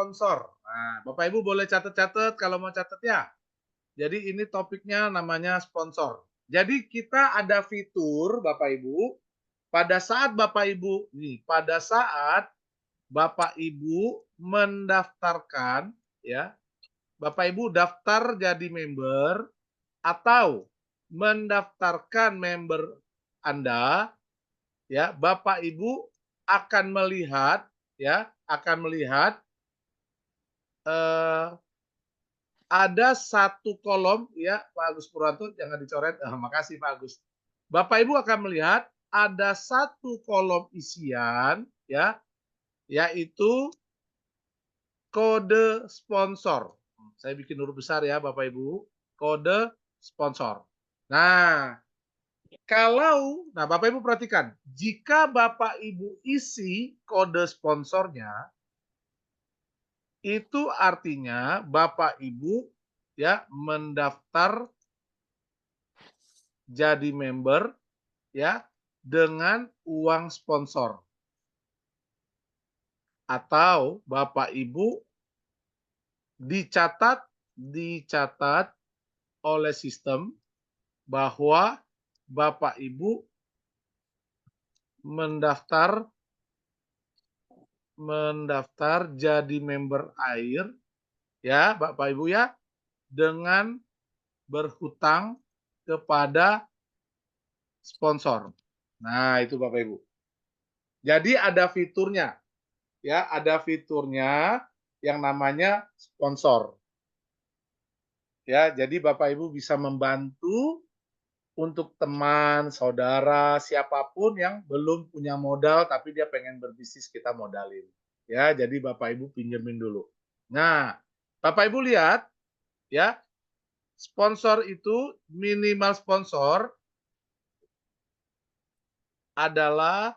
sponsor. Nah, Bapak Ibu boleh catat-catat kalau mau catat ya. Jadi ini topiknya namanya sponsor. Jadi kita ada fitur Bapak Ibu, pada saat Bapak Ibu mendaftarkan ya, Bapak Ibu daftar jadi member atau mendaftarkan member Anda, ya, Bapak Ibu akan melihat eh, ada satu kolom ya, Pak Agus Purwanto, jangan dicoret. Makasih Pak Agus. Bapak Ibu akan melihat ada satu kolom isian ya, yaitu kode sponsor. Saya bikin huruf besar ya Bapak Ibu, kode sponsor. Nah, Bapak Ibu perhatikan, jika Bapak Ibu isi kode sponsornya, itu artinya Bapak Ibu ya mendaftar jadi member ya dengan uang sponsor. Atau Bapak Ibu dicatat oleh sistem bahwa Bapak Ibu mendaftar jadi member AIR ya Bapak Ibu ya, dengan berhutang kepada sponsor. Nah, itu Bapak Ibu. Jadi ada fiturnya ya, ada fiturnya yang namanya sponsor. Ya, jadi Bapak Ibu bisa membantu untuk teman, saudara, siapapun yang belum punya modal tapi dia pengen berbisnis, kita modalin. Ya, jadi Bapak Ibu pinjemin dulu. Nah, Bapak Ibu lihat ya, sponsor itu minimal sponsor adalah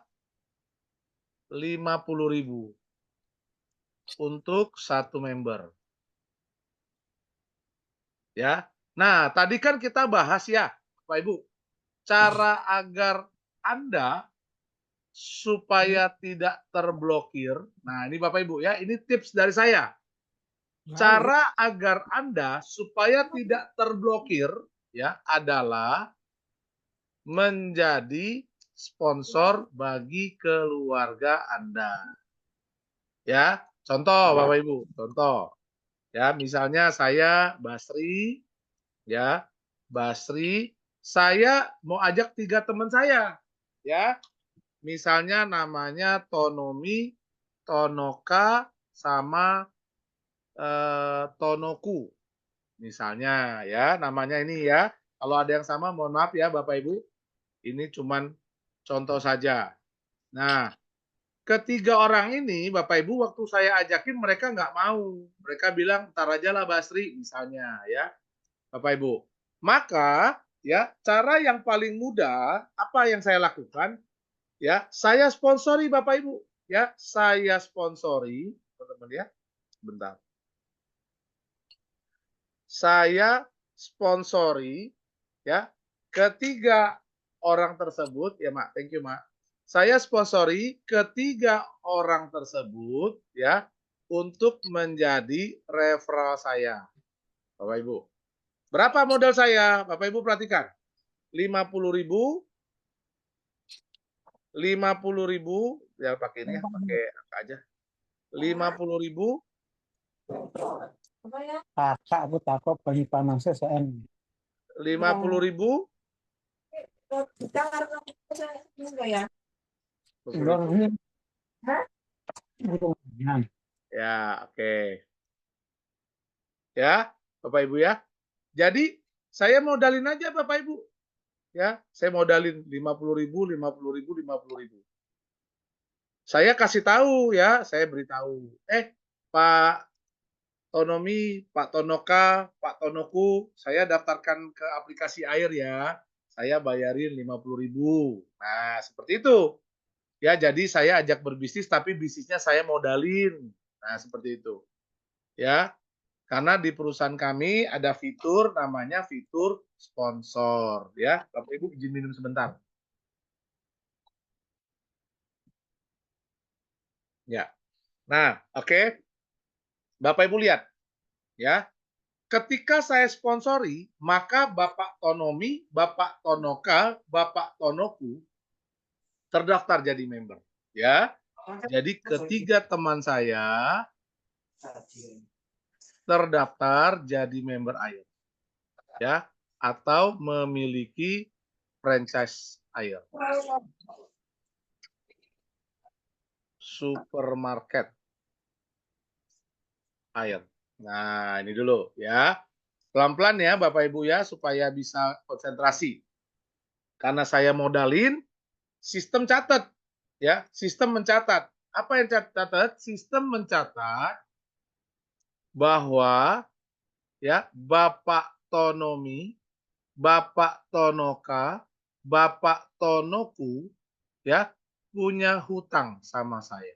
50.000 untuk satu member. Ya. Nah, tadi kan kita bahas ya, Bapak Ibu, cara agar Anda supaya tidak terblokir. Nah, ini Bapak Ibu ya, ini tips dari saya. Cara agar Anda supaya tidak terblokir ya adalah menjadi sponsor bagi keluarga Anda. Ya, contoh Bapak Ibu, contoh. Ya, misalnya saya Basri, ya, Basri, saya mau ajak 3 teman saya, ya. Misalnya namanya Tonomi, Tonoka, sama Tonoku. Misalnya ya, namanya ini ya. Kalau ada yang sama mohon maaf ya Bapak Ibu. Ini cuman contoh saja. Nah, ketiga orang ini Bapak Ibu waktu saya ajakin mereka nggak mau. Mereka bilang ntar aja lah Basri misalnya ya Bapak Ibu. Maka ya cara yang paling mudah apa yang saya lakukan ya, saya sponsori Bapak Ibu ya, saya sponsori teman-teman ya. Bentar. Saya sponsori ya ketiga orang tersebut ya Mak, thank you Mak. Saya sponsori ketiga orang tersebut ya untuk menjadi referral saya. Bapak Ibu. Berapa modal saya? Bapak Ibu perhatikan. 50.000, 50.000 ya pakai ini ya, pakai angka aja. 50.000. Kakak aku takut bagi panasnya saya. 50.000. Ya, oke. Ya, Bapak Ibu ya. Jadi saya modalin aja Bapak Ibu. Ya, saya modalin 50.000, 50.000, 50.000. Saya kasih tahu ya, saya beritahu. Pak Tonomi, Pak Tonoka, Pak Tonoku, saya daftarkan ke aplikasi air ya. Saya bayarin 50.000. Nah, seperti itu. Ya, jadi saya ajak berbisnis tapi bisnisnya saya modalin. Nah, seperti itu. Ya. Karena di perusahaan kami ada fitur namanya fitur sponsor ya. Bapak Ibu izin minum sebentar. Ya. Nah, oke. Bapak Ibu lihat, ya. Ketika saya sponsori, maka Bapak Tonomi, Bapak Tonoka, Bapak Tonoku terdaftar jadi member, ya. Jadi ketiga teman saya terdaftar jadi member air, ya, atau memiliki franchise air. Supermarket air. Nah, ini dulu ya. Pelan-pelan ya Bapak Ibu ya, supaya bisa konsentrasi. Karena saya modalin, sistem catat. Ya, sistem mencatat. Apa yang catat? Sistem mencatat bahwa ya Bapak Tonomi, Bapak Tonoka, Bapak Tonoku ya punya hutang sama saya.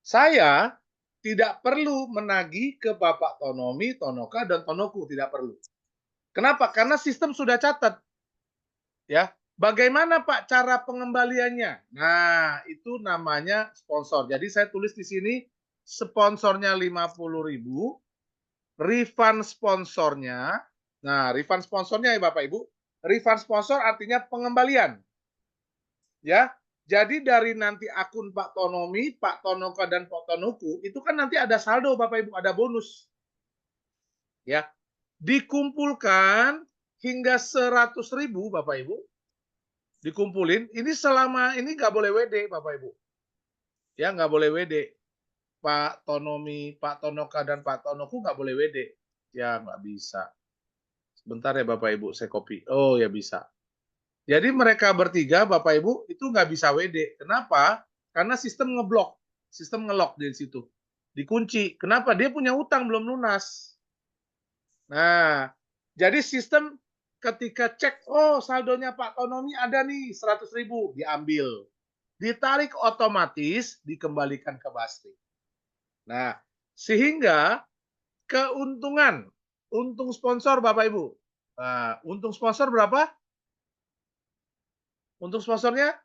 Saya tidak perlu menagih ke Bapak Tonomi, Tonoka, dan Tonoku. Tidak perlu. Kenapa? Karena sistem sudah catat. Ya, bagaimana Pak cara pengembaliannya? Nah, itu namanya sponsor. Jadi saya tulis di sini sponsornya 50.000, refund sponsornya. Nah, refund sponsornya ya Bapak Ibu. Refund sponsor artinya pengembalian. Ya, jadi dari nanti akun Pak Tonomi, Pak Tonoka, dan Pak Tonoku, itu kan nanti ada saldo Bapak Ibu, ada bonus. Ya, dikumpulkan hingga 100.000 Bapak Ibu. Dikumpulin, ini selama ini nggak boleh WD Bapak Ibu. Ya, nggak boleh WD. Pak Tonomi, Pak Tonoka, dan Pak Tonoku nggak boleh WD. Ya, nggak bisa. Sebentar ya Bapak Ibu, saya copy. Oh, ya bisa. Jadi mereka bertiga, Bapak Ibu, itu nggak bisa WD. Kenapa? Karena sistem ngeblok, sistem ngelock di situ. Dikunci. Kenapa? Dia punya utang belum lunas. Nah, jadi sistem ketika cek, oh saldonya Pak Tonomi ada nih 100.000, diambil. Ditarik otomatis, dikembalikan ke Basri. Nah, sehingga keuntungan, untung sponsor Bapak Ibu. Nah, untung sponsor berapa? Untuk sponsornya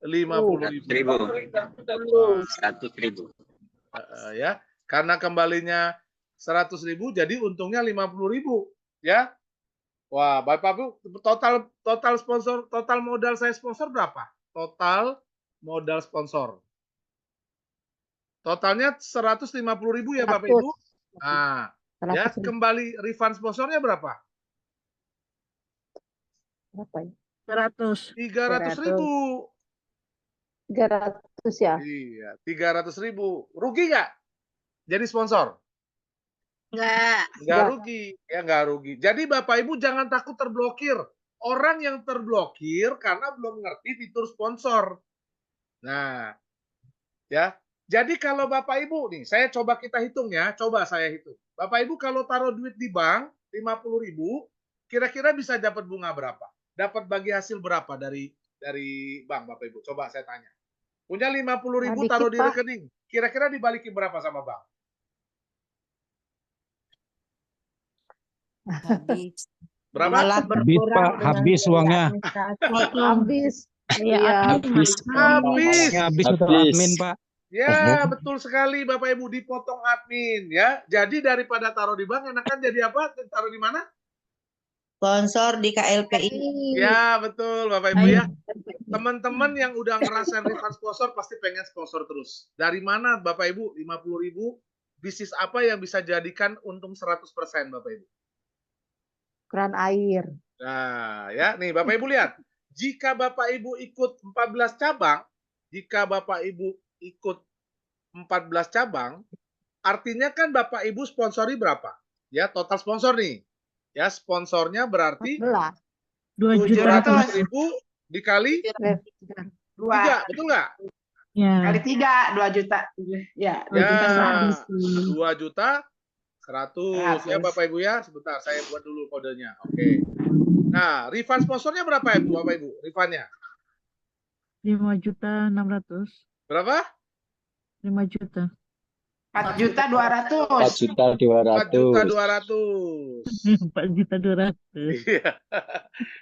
50.000. 100.000. Ya, karena kembalinya 100.000, jadi untungnya 50.000. Ya, wah, Bapak Ibu, total sponsor, total modal saya sponsor berapa? Total modal sponsor. Totalnya 150.000 ya Bapak Ibu. Nah, ya kembali refund sponsornya berapa? Berapa ya? 300.000. 300 ya? Iya, 300.000. Rugi nggak jadi sponsor? Nggak rugi. Ya, nggak rugi. Jadi Bapak Ibu jangan takut terblokir. Orang yang terblokir karena belum ngerti fitur sponsor. Nah, ya. Jadi kalau Bapak Ibu nih, saya coba kita hitung ya. Coba saya hitung. Bapak Ibu kalau taruh duit di bank 50.000, kira-kira bisa dapat bunga berapa? Dapat bagi hasil berapa dari bank Bapak Ibu? Coba saya tanya. Punya 50.000 taruh di rekening. Kira-kira dibalikin berapa sama bank? Habis. Berapa? Habis Pak, habis uangnya. Habis. Iya, Habis untuk admin Pak. Ya, betul sekali Bapak Ibu, dipotong admin ya. Jadi daripada taruh di bank, enakan jadi apa? Taruh di mana? sponsor di KLPI. Ya, betul Bapak Ibu ya. Teman-teman yang udah ngerasain refund sponsor pasti pengen sponsor terus. Dari mana Bapak Ibu? 50.000, bisnis apa yang bisa jadikan untung 100% Bapak Ibu? Keran air. Nah, ya, nih Bapak Ibu lihat. Jika Bapak Ibu ikut 14 cabang, jika Bapak Ibu ikut 14 cabang, artinya kan Bapak Ibu sponsori berapa? Ya, total sponsor nih. Ya, sponsornya berarti 200.000 dikali 3, betul nggak? Ya. Kali 3, 2 juta. Ya, 2 juta 100 ya Bapak Ibu ya. Sebentar, saya buat dulu kodenya. Oke. Nah, refund sponsornya berapa ya Bapak Ibu? Refundnya? 5.600.000. Berapa? 5 juta. 4.200.000. 4.200.000. 4.200.000. Iya.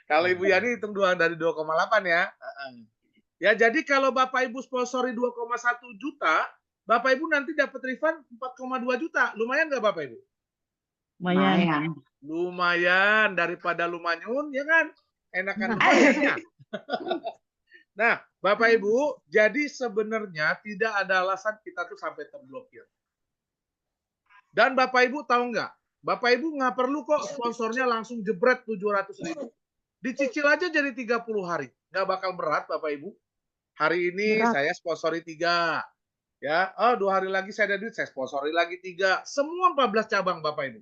Kalau Ibu Yani hitung dari 2,8 ya. Ya, jadi kalau Bapak Ibu sponsori 2,1 juta, Bapak Ibu nanti dapat refund 4,2 juta. Lumayan nggak Bapak Ibu? Lumayan. Lumayan. Lumayan daripada lumanyun, ya kan? Enakan lumayan. Nah, Bapak Ibu, jadi sebenarnya tidak ada alasan kita tuh sampai terblokir. Dan Bapak Ibu tahu nggak? Bapak Ibu nggak perlu kok sponsornya langsung jebret 700.000. Dicicil aja jadi 30 hari. Nggak bakal berat Bapak Ibu. Hari ini Berat. saya sponsori 3. Ya, 2 hari lagi saya ada duit, saya sponsori lagi 3. Semua 14 cabang Bapak Ibu.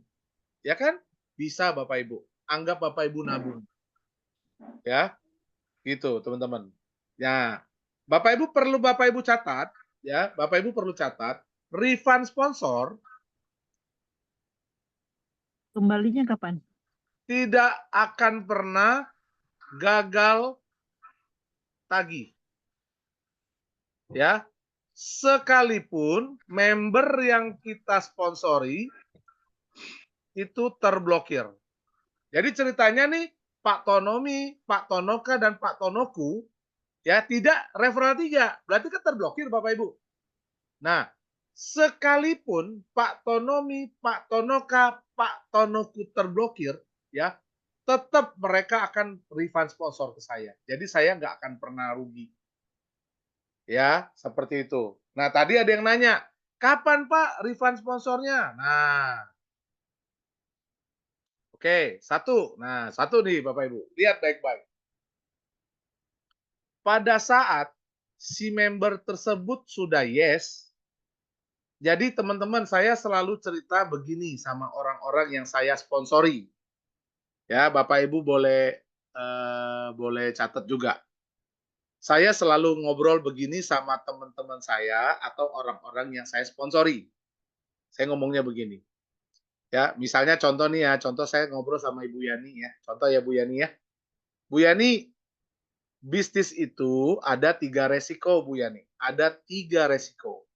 Ya kan? Bisa Bapak Ibu. Anggap Bapak Ibu nabung. Ya, gitu teman-teman. Ya, Bapak Ibu perlu catat, ya, Bapak Ibu perlu catat, refund sponsor Kembalinya kapan? tidak akan pernah gagal tagih. Ya, sekalipun member yang kita sponsori itu terblokir. Jadi ceritanya nih, Pak Tonomi, Pak Tonoka, dan Pak Tonoku ya tidak referral 3, berarti kan terblokir Bapak Ibu. Nah, sekalipun Pak Tonomi, Pak Tonoka, Pak Tonoku terblokir, ya tetap mereka akan refund sponsor ke saya. Jadi saya nggak akan pernah rugi. Ya, seperti itu. Nah, tadi ada yang nanya, kapan Pak refund sponsornya? Nah, oke, satu. Nah, satu nih Bapak Ibu. Lihat baik-baik. Pada saat si member tersebut sudah yes, jadi teman-teman saya selalu cerita begini sama orang-orang yang saya sponsori. Ya, Bapak Ibu boleh catat juga. Saya selalu ngobrol begini sama teman-teman saya atau orang-orang yang saya sponsori. Saya ngomongnya begini. Ya, misalnya contoh nih ya, contoh saya ngobrol sama Ibu Yani ya. Contoh ya Bu Yani ya. Bu Yani, bisnis itu ada 3 resiko Bu Yani. Ada 3 resiko.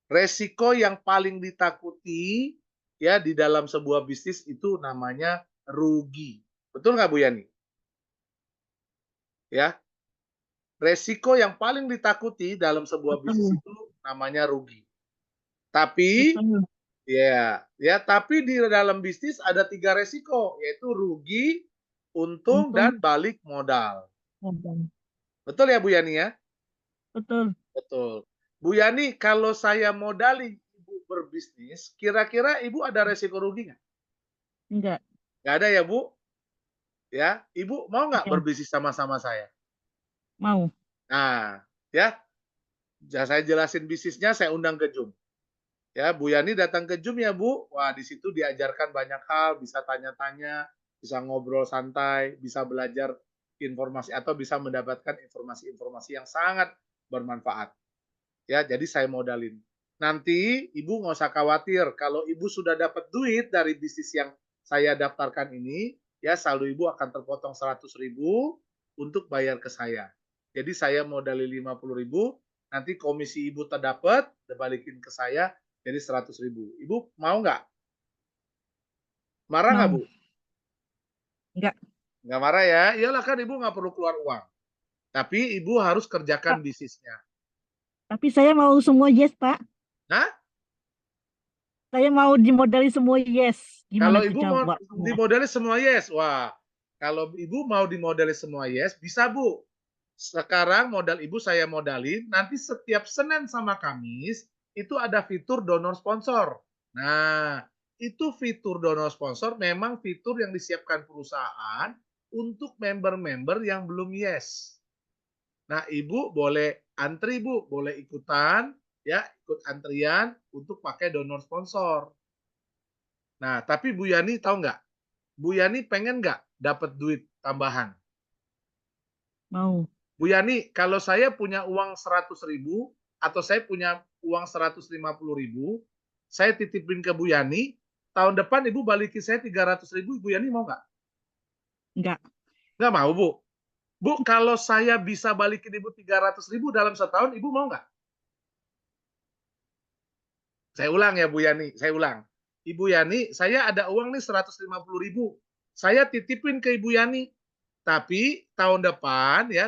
Resiko yang paling ditakuti ya di dalam sebuah bisnis itu namanya rugi. Betul nggak Bu Yani? Ya, resiko yang paling ditakuti dalam sebuah bisnis Betul. itu namanya rugi. Tapi Betul. tapi di dalam bisnis ada 3 resiko, yaitu rugi, untung, Untung. dan balik modal. Betul ya Bu Yani ya? Betul. Betul. Bu Yani, kalau saya modali Ibu berbisnis, kira-kira Ibu ada resiko rugi nggak? Enggak. Nggak ada ya Bu? Ya, Ibu mau nggak Ya, berbisnis sama-sama saya? mau. Nah, ya, saya jelasin bisnisnya, saya undang ke Zoom. Ya, Bu Yani datang ke Zoom ya Bu. Wah, di situ diajarkan banyak hal, bisa tanya-tanya, bisa ngobrol santai, bisa belajar informasi atau bisa mendapatkan informasi-informasi yang sangat bermanfaat. Ya, jadi saya modalin. Nanti Ibu nggak usah khawatir kalau Ibu sudah dapat duit dari bisnis yang saya daftarkan ini, ya saldo Ibu akan terpotong 100.000 untuk bayar ke saya. Jadi saya modali 50.000, nanti komisi Ibu terdapat, dibalikin ke saya jadi 100.000. Ibu mau nggak? Marah nggak Mau. Bu? Enggak. Nggak marah ya? Iyalah kan Ibu nggak perlu keluar uang. Tapi Ibu harus kerjakan Pak, bisnisnya. tapi saya mau semua yes, Pak. Nah, Saya mau dimodali semua yes. kalau Gimana tuh Ibu mau coba? dimodali semua yes, wah. Kalau Ibu mau dimodali semua yes, bisa Bu. Sekarang modal Ibu saya modalin, nanti setiap Senin sama Kamis itu ada fitur donor sponsor. Nah, itu fitur donor sponsor memang fitur yang disiapkan perusahaan untuk member-member yang belum yes. Nah, Ibu boleh antri Bu, boleh ikutan, ya ikut antrian untuk pakai donor sponsor. Nah, tapi Bu Yani tahu nggak? Bu Yani pengen nggak dapat duit tambahan? Mau. Bu Yani, kalau saya punya uang 100.000 atau saya punya uang 150.000, saya titipin ke Bu Yani, tahun depan Ibu balikin saya 300.000, Bu Yani mau nggak? Enggak. Nggak mau Bu. Bu, kalau saya bisa balikin Ibu 300.000 dalam setahun, Ibu mau nggak? Saya ulang ya Bu Yani, saya ulang. Ibu Yani, saya ada uang nih 150.000. Saya titipin ke Ibu Yani. Tapi tahun depan ya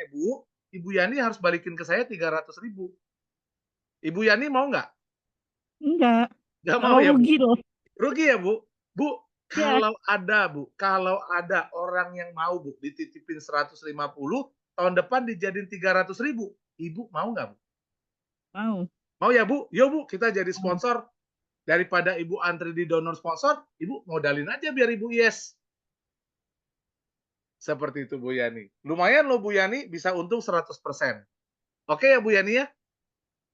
Bu, Ibu Yani harus balikin ke saya 300.000. Ibu Yani mau nggak? Enggak. Nggak Nggak mau mau ya, Bu? rugi loh. Rugi ya, Bu? Bu, Ya. kalau ada orang yang mau, Bu, dititipin 150, tahun depan dijadiin 300.000, Ibu mau nggak, Bu? Mau. Mau ya, Bu? Yo, Bu, kita jadi sponsor. Daripada Ibu antri di donor sponsor, Ibu modalin aja biar Ibu yes. Seperti itu, Bu Yani. Lumayan loh, Bu Yani, bisa untung 100%. Oke ya, Bu Yani ya?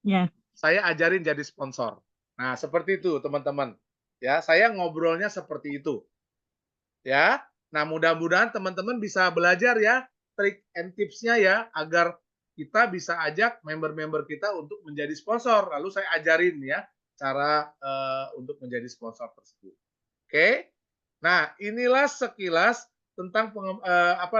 Ya. Saya ajarin jadi sponsor. Nah, seperti itu, teman-teman. Ya, saya ngobrolnya seperti itu. Ya. Nah, mudah-mudahan teman-teman bisa belajar ya trik and tipsnya ya agar kita bisa ajak member-member kita untuk menjadi sponsor. Lalu saya ajarin ya cara untuk menjadi sponsor tersebut. Oke. Nah, inilah sekilas tentang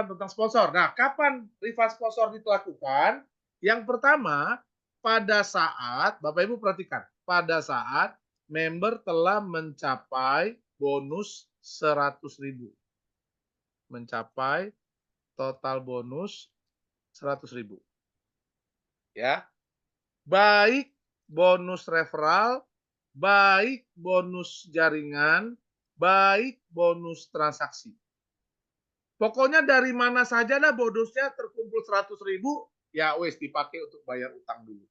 tentang sponsor. Nah, kapan rival sponsor dilakukan? Yang pertama, pada saat Bapak Ibu perhatikan, pada saat member telah mencapai bonus 100.000. Mencapai total bonus 100.000. Ya. Baik bonus referral, baik bonus jaringan, baik bonus transaksi. Pokoknya dari mana saja lah bonusnya terkumpul 100.000, ya wes dipakai untuk bayar utang dulu.